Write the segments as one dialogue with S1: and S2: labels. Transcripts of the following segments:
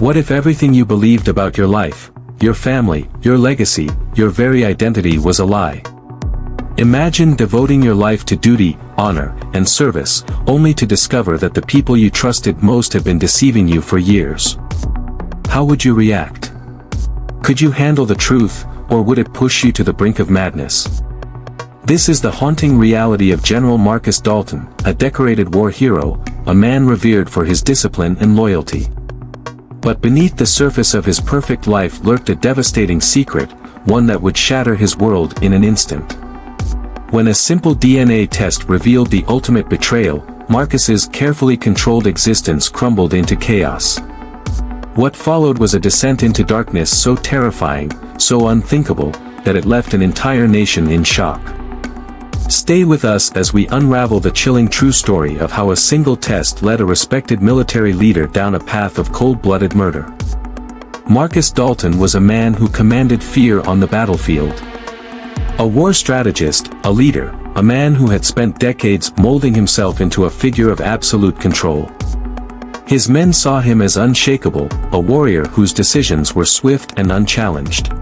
S1: What if everything you believed about your life, your family, your legacy, your very identity was a lie? Imagine devoting your life to duty, honor, and service, only to discover that the people you trusted most have been deceiving you for years. How would you react? Could you handle the truth, or would it push you to the brink of madness? This is the haunting reality of General Marcus Dalton, a decorated war hero, a man revered for his discipline and loyalty. But beneath the surface of his perfect life lurked a devastating secret, one that would shatter his world in an instant. When a simple DNA test revealed the ultimate betrayal, Marcus's carefully controlled existence crumbled into chaos. What followed was a descent into darkness so terrifying, so unthinkable, that it left an entire nation in shock. Stay with us as we unravel the chilling true story of how a single test led a respected military leader down a path of cold-blooded murder. Marcus Dalton was a man who commanded fear on the battlefield. A war strategist, a leader, a man who had spent decades molding himself into a figure of absolute control. His men saw him as unshakable, a warrior whose decisions were swift and unchallenged.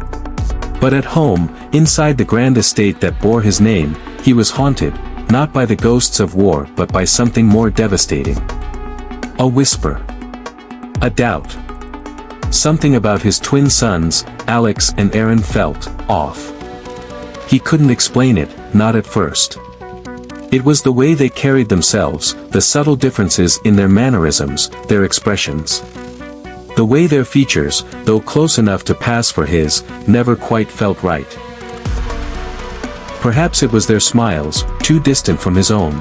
S1: But at home, inside the grand estate that bore his name, he was haunted, not by the ghosts of war but by something more devastating. A whisper. A doubt. Something about his twin sons, Alex and Aaron, felt off. He couldn't explain it, not at first. It was the way they carried themselves, the subtle differences in their mannerisms, their expressions. The way their features, though close enough to pass for his, never quite felt right. Perhaps it was their smiles, too distant from his own.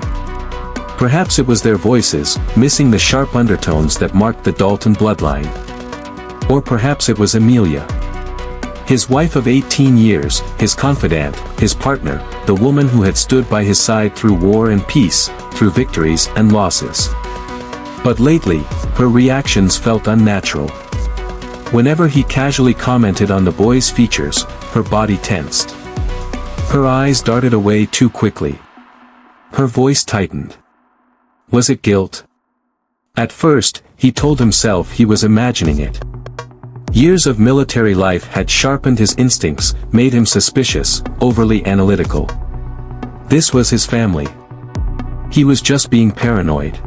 S1: Perhaps it was their voices, missing the sharp undertones that marked the Dalton bloodline. Or perhaps it was Amelia. His wife of 18 years, his confidant, his partner, the woman who had stood by his side through war and peace, through victories and losses. But lately, her reactions felt unnatural. Whenever he casually commented on the boy's features, her body tensed. Her eyes darted away too quickly. Her voice tightened. Was it guilt? At first, he told himself he was imagining it. Years of military life had sharpened his instincts, made him suspicious, overly analytical. This was his family. He was just being paranoid.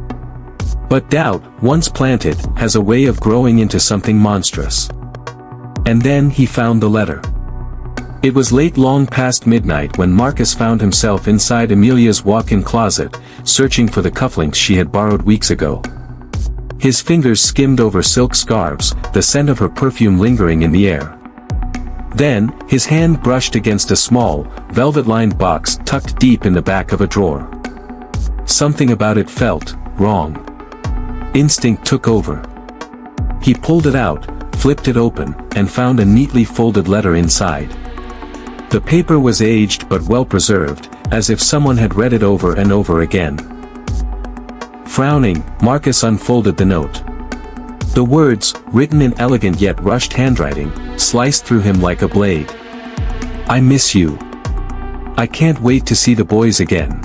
S1: But doubt, once planted, has a way of growing into something monstrous. And then he found the letter. It was late, long past midnight, when Marcus found himself inside Amelia's walk-in closet, searching for the cufflinks she had borrowed weeks ago. His fingers skimmed over silk scarves, the scent of her perfume lingering in the air. Then, his hand brushed against a small, velvet-lined box tucked deep in the back of a drawer. Something about it felt wrong. Instinct took over. He pulled it out, flipped it open, and found a neatly folded letter inside. The paper was aged but well preserved, as if someone had read it over and over again. Frowning, Marcus unfolded the note. The words, written in elegant yet rushed handwriting, sliced through him like a blade. I miss you. I can't wait to see the boys again.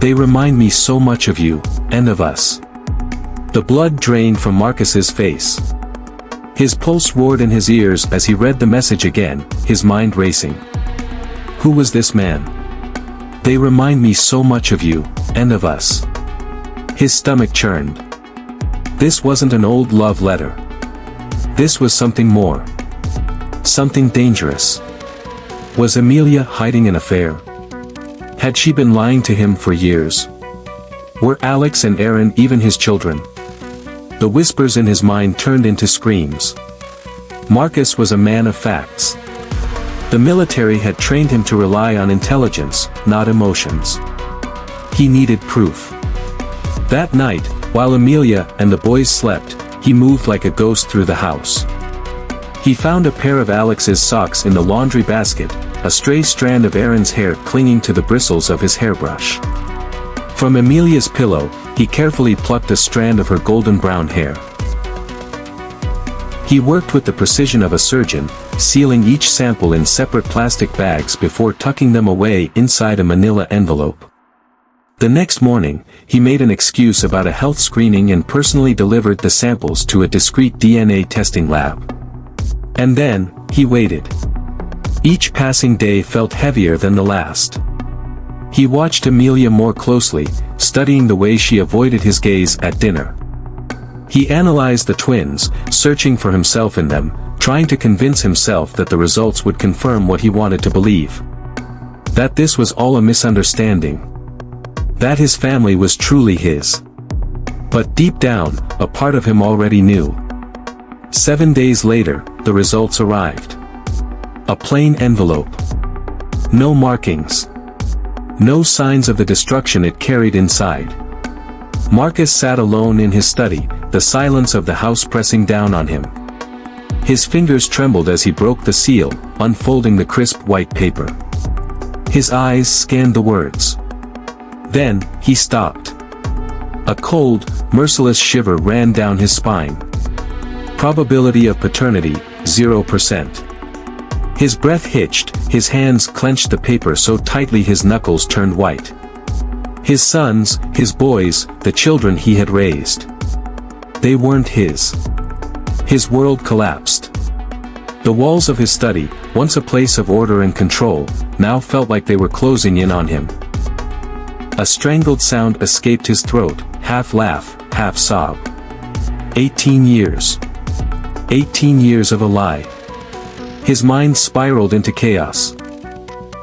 S1: They remind me so much of you, and of us. The blood drained from Marcus's face. His pulse roared in his ears as he read the message again, his mind racing. Who was this man? They remind me so much of you, and of us. His stomach churned. This wasn't an old love letter. This was something more. Something dangerous. Was Amelia hiding an affair? Had she been lying to him for years? Were Alex and Aaron even his children? The whispers in his mind turned into screams. Marcus was a man of facts. The military had trained him to rely on intelligence, not emotions. He needed proof. That night, while Amelia and the boys slept, he moved like a ghost through the house. He found a pair of Alex's socks in the laundry basket, a stray strand of Aaron's hair clinging to the bristles of his hairbrush. From Amelia's pillow, he carefully plucked a strand of her golden brown hair. He worked with the precision of a surgeon, sealing each sample in separate plastic bags before tucking them away inside a manila envelope. The next morning, he made an excuse about a health screening and personally delivered the samples to a discreet DNA testing lab. And then, he waited. Each passing day felt heavier than the last. He watched Amelia more closely, studying the way she avoided his gaze at dinner. He analyzed the twins, searching for himself in them, trying to convince himself that the results would confirm what he wanted to believe. That this was all a misunderstanding. That his family was truly his. But deep down, a part of him already knew. 7 days later, the results arrived. A plain envelope. No markings. No signs of the destruction it carried inside. Marcus sat alone in his study, the silence of the house pressing down on him. His fingers trembled as he broke the seal, unfolding the crisp white paper. His eyes scanned the words. Then, he stopped. A cold, merciless shiver ran down his spine. Probability of paternity, 0%. His breath hitched, his hands clenched the paper so tightly his knuckles turned white. His sons, his boys, the children he had raised. They weren't his. His world collapsed. The walls of his study, once a place of order and control, now felt like they were closing in on him. A strangled sound escaped his throat, half laugh, half sob. 18 years. 18 years of a lie. His mind spiraled into chaos.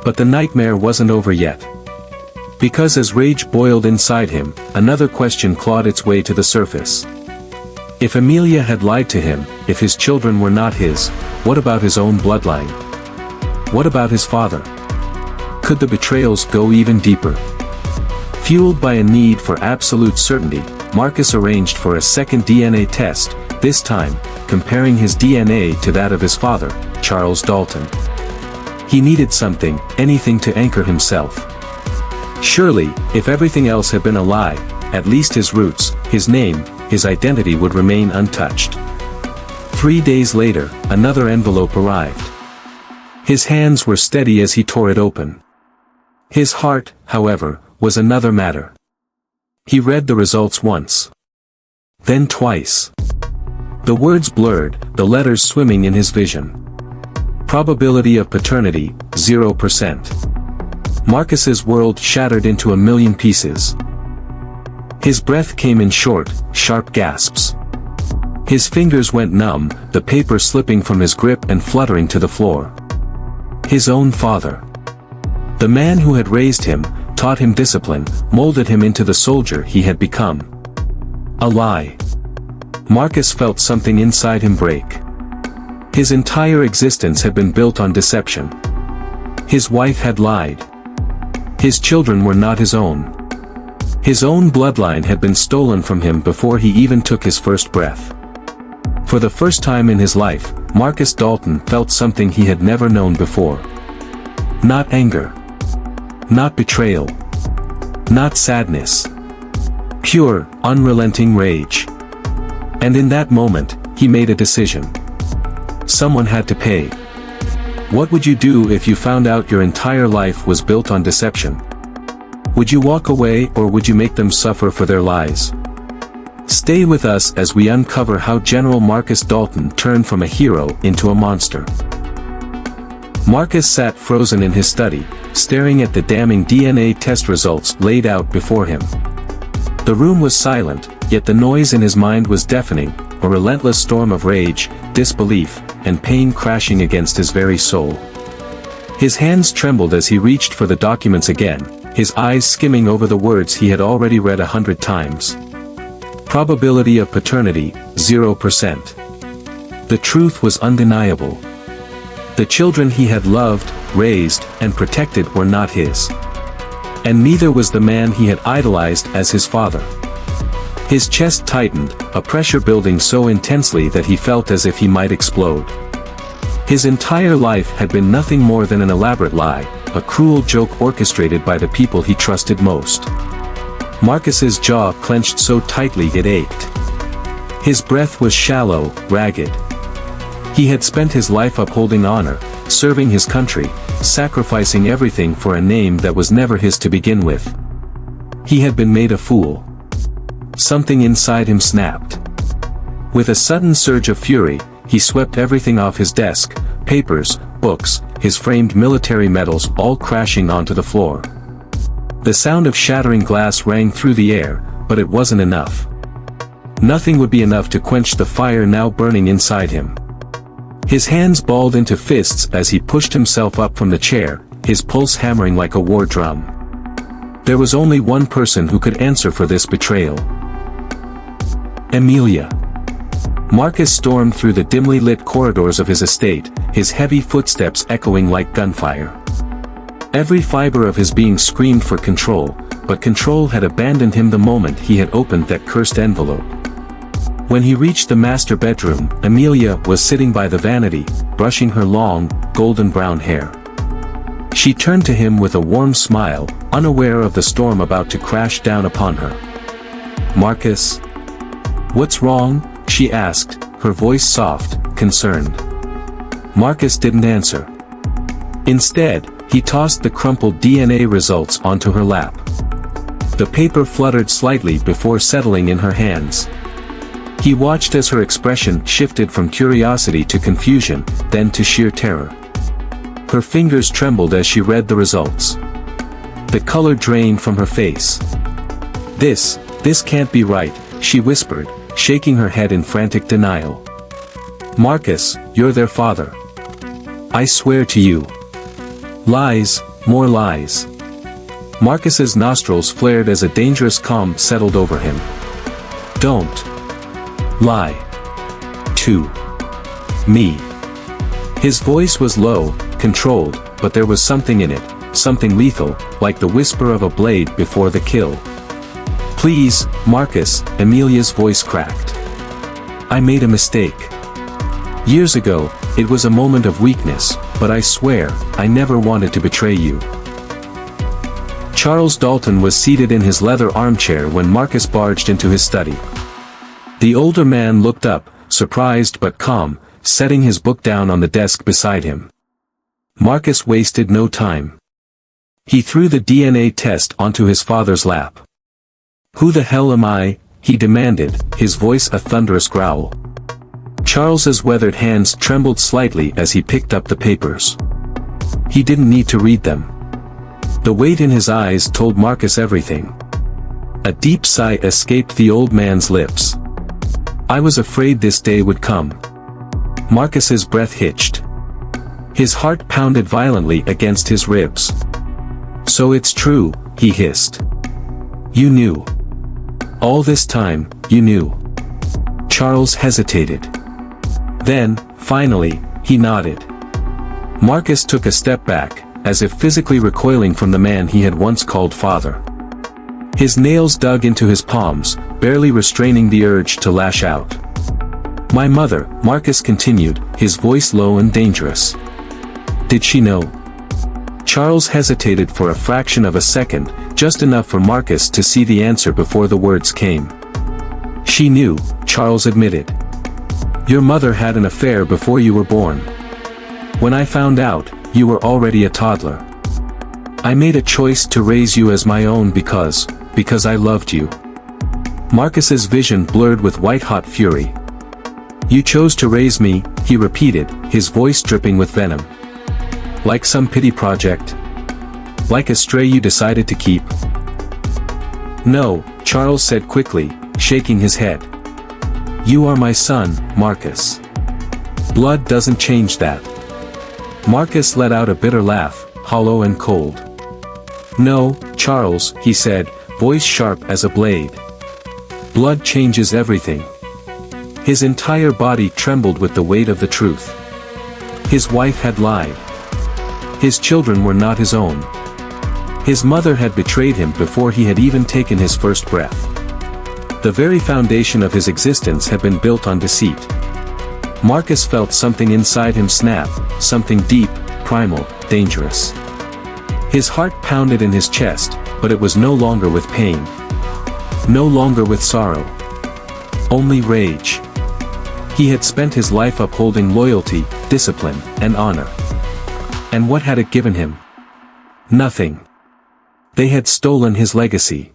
S1: But the nightmare wasn't over yet. Because as rage boiled inside him, another question clawed its way to the surface. If Amelia had lied to him, if his children were not his, what about his own bloodline? What about his father? Could the betrayals go even deeper? Fueled by a need for absolute certainty, Marcus arranged for a second DNA test, this time, comparing his DNA to that of his father, Charles Dalton. He needed something, anything to anchor himself. Surely, if everything else had been a lie, at least his roots, his name, his identity would remain untouched. 3 days later, another envelope arrived. His hands were steady as he tore it open. His heart, however, was another matter. He read the results once. Then twice. The words blurred, the letters swimming in his vision. Probability of paternity, 0%. Marcus's world shattered into a million pieces. His breath came in short, sharp gasps. His fingers went numb, the paper slipping from his grip and fluttering to the floor. His own father. The man who had raised him, taught him discipline, molded him into the soldier he had become. A lie. Marcus felt something inside him break. His entire existence had been built on deception. His wife had lied. His children were not his own. His own bloodline had been stolen from him before he even took his first breath. For the first time in his life, Marcus Dalton felt something he had never known before. Not anger. Not betrayal. Not sadness. Pure, unrelenting rage. And in that moment, he made a decision. Someone had to pay. What would you do if you found out your entire life was built on deception? Would you walk away or would you make them suffer for their lies? Stay with us as we uncover how General Marcus Dalton turned from a hero into a monster. Marcus sat frozen in his study, staring at the damning DNA test results laid out before him. The room was silent, yet the noise in his mind was deafening, a relentless storm of rage, disbelief, and pain crashing against his very soul. His hands trembled as he reached for the documents again, his eyes skimming over the words he had already read 100 times. Probability of paternity, 0%. The truth was undeniable. The children he had loved, raised, and protected were not his. And neither was the man he had idolized as his father. His chest tightened, a pressure building so intensely that he felt as if he might explode. His entire life had been nothing more than an elaborate lie, a cruel joke orchestrated by the people he trusted most. Marcus's jaw clenched so tightly it ached. His breath was shallow, ragged. He had spent his life upholding honor, serving his country, sacrificing everything for a name that was never his to begin with. He had been made a fool. Something inside him snapped. With a sudden surge of fury, he swept everything off his desk, papers, books, his framed military medals all crashing onto the floor. The sound of shattering glass rang through the air, but it wasn't enough. Nothing would be enough to quench the fire now burning inside him. His hands balled into fists as he pushed himself up from the chair, his pulse hammering like a war drum. There was only one person who could answer for this betrayal. Emilia. Marcus stormed through the dimly lit corridors of his estate, his heavy footsteps echoing like gunfire. Every fiber of his being screamed for control, but control had abandoned him the moment he had opened that cursed envelope. When he reached the master bedroom, Emilia was sitting by the vanity, brushing her long, golden brown hair. She turned to him with a warm smile, unaware of the storm about to crash down upon her. "Marcus? What's wrong?" she asked, her voice soft, concerned. Marcus didn't answer. Instead, he tossed the crumpled DNA results onto her lap. The paper fluttered slightly before settling in her hands. He watched as her expression shifted from curiosity to confusion, then to sheer terror. Her fingers trembled as she read the results. The color drained from her face. This can't be right," she whispered, shaking her head in frantic denial. "Marcus, you're their father. I swear to you." Lies, more lies. Marcus's nostrils flared as a dangerous calm settled over him. "Don't lie to me." His voice was low, controlled, but there was something in it, something lethal, like the whisper of a blade before the kill. "Please, Marcus," Emilia's voice cracked. "I made a mistake. Years ago, it was a moment of weakness, but I swear, I never wanted to betray you." Charles Dalton was seated in his leather armchair when Marcus barged into his study. The older man looked up, surprised but calm, setting his book down on the desk beside him. Marcus wasted no time. He threw the DNA test onto his father's lap. "Who the hell am I?" he demanded, his voice a thunderous growl. Charles's weathered hands trembled slightly as he picked up the papers. He didn't need to read them. The weight in his eyes told Marcus everything. A deep sigh escaped the old man's lips. "I was afraid this day would come." Marcus's breath hitched. His heart pounded violently against his ribs. "So it's true," he hissed. "You knew. All this time, you knew." Charles hesitated. Then, finally, he nodded. Marcus took a step back, as if physically recoiling from the man he had once called father. His nails dug into his palms, barely restraining the urge to lash out. "My mother," Marcus continued, his voice low and dangerous. "Did she know?" Charles hesitated for a fraction of a second, just enough for Marcus to see the answer before the words came. "She knew," Charles admitted. "Your mother had an affair before you were born. When I found out, you were already a toddler. I made a choice to raise you as my own because I loved you." Marcus's vision blurred with white-hot fury. "You chose to raise me," he repeated, his voice dripping with venom. "Like some pity project? Like a stray you decided to keep?" "No," Charles said quickly, shaking his head. "You are my son, Marcus. Blood doesn't change that." Marcus let out a bitter laugh, hollow and cold. "No, Charles," he said, voice sharp as a blade. "Blood changes everything." His entire body trembled with the weight of the truth. His wife had lied. His children were not his own. His mother had betrayed him before he had even taken his first breath. The very foundation of his existence had been built on deceit. Marcus felt something inside him snap, something deep, primal, dangerous. His heart pounded in his chest, but it was no longer with pain. No longer with sorrow. Only rage. He had spent his life upholding loyalty, discipline, and honor. And what had it given him? Nothing. They had stolen his legacy.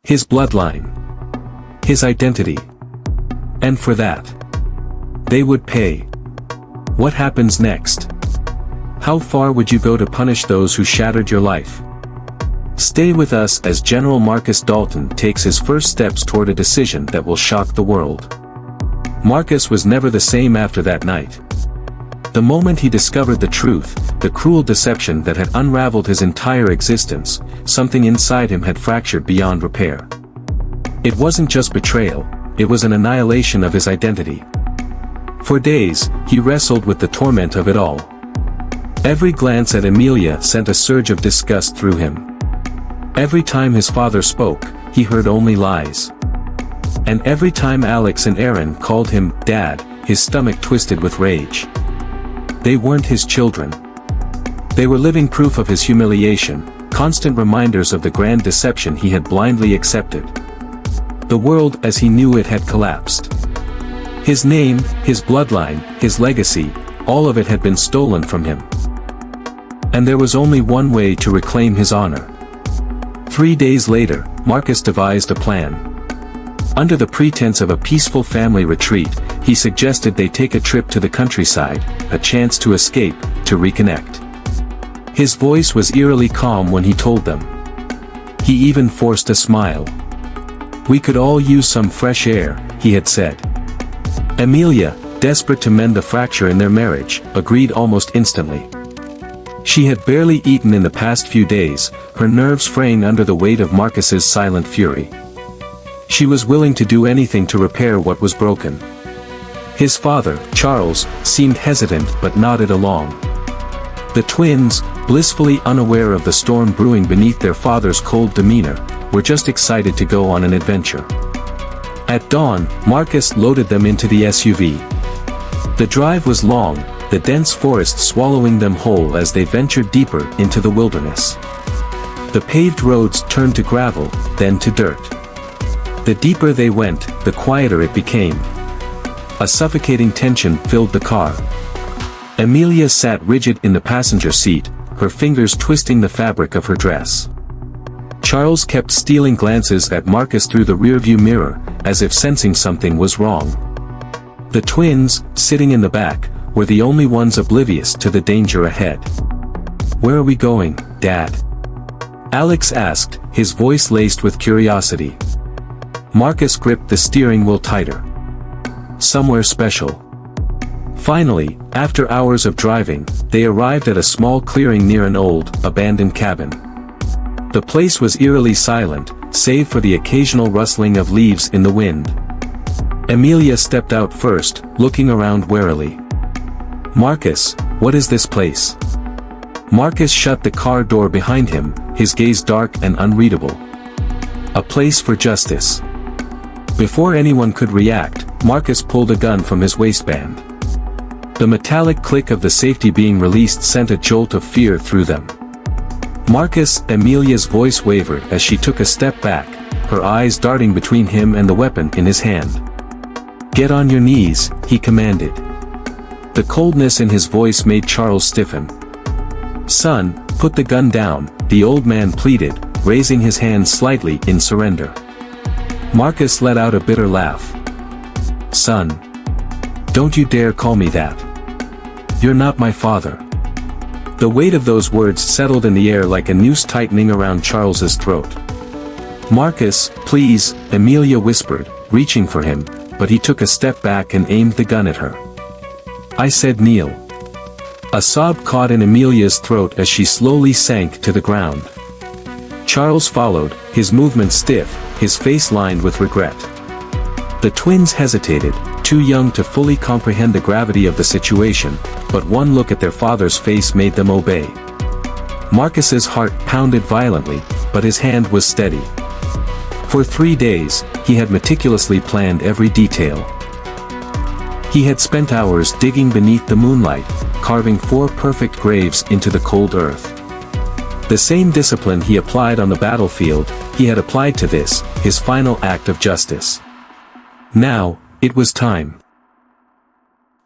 S1: his bloodline, his identity. And for that, they would pay. What happens next? How far would you go to punish those who shattered your life? Stay with us as General Marcus Dalton takes his first steps toward a decision that will shock the world. Marcus was never the same after that night. The moment he discovered the truth, the cruel deception that had unraveled his entire existence, something inside him had fractured beyond repair. It wasn't just betrayal, it was an annihilation of his identity. For days, he wrestled with the torment of it all. Every glance at Emilia sent a surge of disgust through him. Every time his father spoke, he heard only lies. And every time Alex and Aaron called him Dad, his stomach twisted with rage. They weren't his children. They were living proof of his humiliation, constant reminders of the grand deception he had blindly accepted. The world as he knew it had collapsed. His name, his bloodline, his legacy, all of it had been stolen from him. And there was only one way to reclaim his honor. 3 days later, Marcus devised a plan. Under the pretense of a peaceful family retreat, he suggested they take a trip to the countryside, a chance to escape, to reconnect. His voice was eerily calm when he told them. He even forced a smile. "We could all use some fresh air," he had said. Emilia, desperate to mend the fracture in their marriage, agreed almost instantly. She had barely eaten in the past few days, her nerves fraying under the weight of Marcus's silent fury. She was willing to do anything to repair what was broken. His father, Charles, seemed hesitant but nodded along. The twins, blissfully unaware of the storm brewing beneath their father's cold demeanor, were just excited to go on an adventure. At dawn, Marcus loaded them into the SUV. The drive was long, the dense forest swallowing them whole as they ventured deeper into the wilderness. The paved roads turned to gravel, then to dirt. The deeper they went, the quieter it became. A suffocating tension filled the car. Emilia sat rigid in the passenger seat, her fingers twisting the fabric of her dress. Charles kept stealing glances at Marcus through the rearview mirror, as if sensing something was wrong. The twins, sitting in the back, were the only ones oblivious to the danger ahead. "Where are we going, Dad?" Alex asked, his voice laced with curiosity. Marcus gripped the steering wheel tighter. "Somewhere special." Finally, after hours of driving, they arrived at a small clearing near an old, abandoned cabin. The place was eerily silent, save for the occasional rustling of leaves in the wind. Emilia stepped out first, looking around warily. "Marcus, what is this place?" Marcus shut the car door behind him, his gaze dark and unreadable. "A place for justice." Before anyone could react, Marcus pulled a gun from his waistband. The metallic click of the safety being released sent a jolt of fear through them. Marcus, Emilia's voice wavered as she took a step back, her eyes darting between him and the weapon in his hand. "Get on your knees," he commanded. The coldness in his voice made Charles stiffen. "Son, put the gun down," the old man pleaded, raising his hand slightly in surrender. Marcus let out a bitter laugh. "Son. Don't you dare call me that. You're not my father." The weight of those words settled in the air like a noose tightening around Charles's throat. "Marcus, please," Emilia whispered, reaching for him, but he took a step back and aimed the gun at her. "I said kneel." A sob caught in Emilia's throat as she slowly sank to the ground. Charles followed, his movements stiff, his face lined with regret. The twins hesitated, too young to fully comprehend the gravity of the situation, but one look at their father's face made them obey. Marcus's heart pounded violently, but his hand was steady. For 3 days, he had meticulously planned every detail. He had spent hours digging beneath the moonlight, carving 4 perfect graves into the cold earth. The same discipline he applied on the battlefield, he had applied to this, his final act of justice. Now, it was time.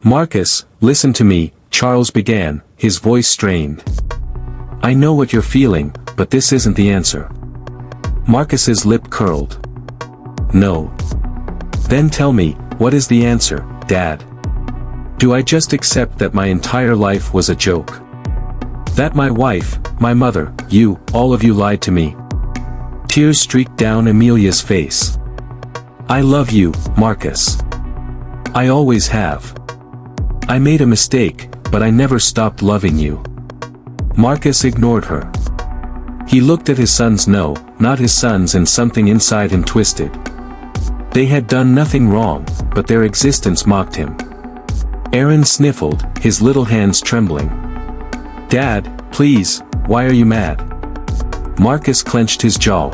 S1: "Marcus, listen to me," Charles began, his voice strained. "I know what you're feeling, but this isn't the answer." Marcus's lip curled. No. Then tell me, what is the answer, Dad? Do I just accept that my entire life was a joke? That my wife, my mother, you, all of you lied to me? Tears streaked down Amelia's face. I love you, Marcus. I always have. I made a mistake, but I never stopped loving you. Marcus ignored her. He looked at his sons, no, not his sons, and something inside him twisted. They had done nothing wrong, but their existence mocked him. Aaron sniffled, his little hands trembling. Dad, please, why are you mad? Marcus clenched his jaw.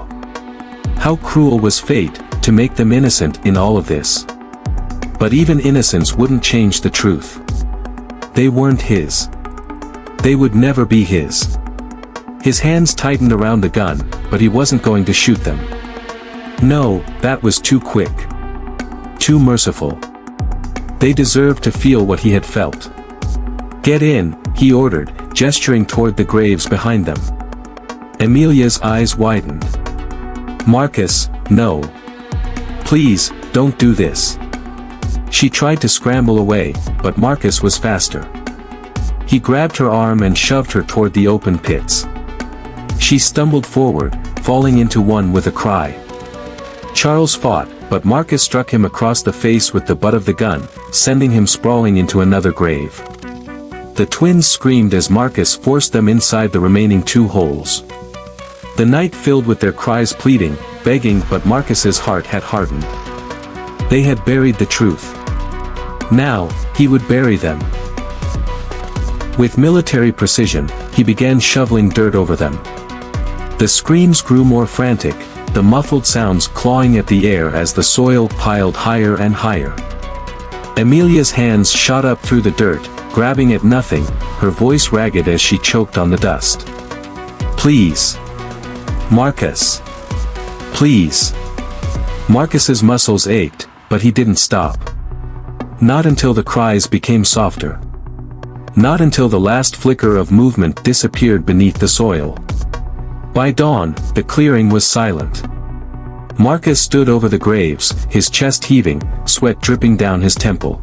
S1: How cruel was fate, to make them innocent in all of this. But even innocence wouldn't change the truth. They weren't his. They would never be his. His hands tightened around the gun, but he wasn't going to shoot them. No, that was too quick. Too merciful. They deserved to feel what he had felt. Get in, he ordered, gesturing toward the graves behind them. Amelia's eyes widened. Marcus, no. Please, don't do this. She tried to scramble away, but Marcus was faster. He grabbed her arm and shoved her toward the open pits. She stumbled forward, falling into one with a cry. Charles fought, but Marcus struck him across the face with the butt of the gun, sending him sprawling into another grave. The twins screamed as Marcus forced them inside the remaining 2 holes. The night filled with their cries, pleading, begging, but Marcus's heart had hardened. They had buried the truth. Now, he would bury them. With military precision, he began shoveling dirt over them. The screams grew more frantic, the muffled sounds clawing at the air as the soil piled higher and higher. Amelia's hands shot up through the dirt, grabbing at nothing, her voice ragged as she choked on the dust. Please. Marcus. Please. Marcus's muscles ached, but he didn't stop. Not until the cries became softer. Not until the last flicker of movement disappeared beneath the soil. By dawn, the clearing was silent. Marcus stood over the graves, his chest heaving, sweat dripping down his temple.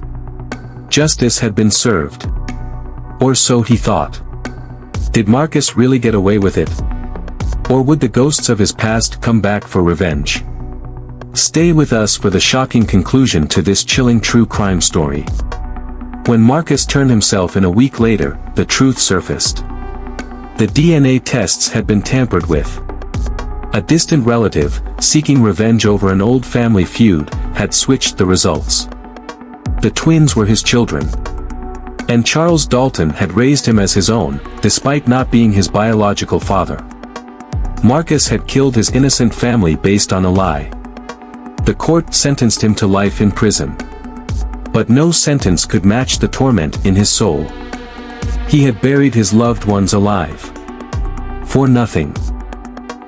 S1: Justice had been served. Or so he thought. Did Marcus really get away with it? Or would the ghosts of his past come back for revenge? Stay with us for the shocking conclusion to this chilling true crime story. When Marcus turned himself in a week later, the truth surfaced. The DNA tests had been tampered with. A distant relative, seeking revenge over an old family feud, had switched the results. The twins were his children. And Charles Dalton had raised him as his own, despite not being his biological father. Marcus had killed his innocent family based on a lie. The court sentenced him to life in prison. But no sentence could match the torment in his soul. He had buried his loved ones alive. For nothing.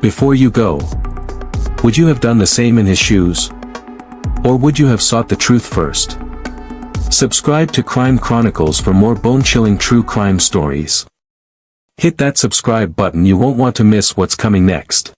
S1: Before you go, would you have done the same in his shoes? Or would you have sought the truth first? Subscribe to Crime Chronicles for more bone-chilling true crime stories. Hit that subscribe button, you won't want to miss what's coming next.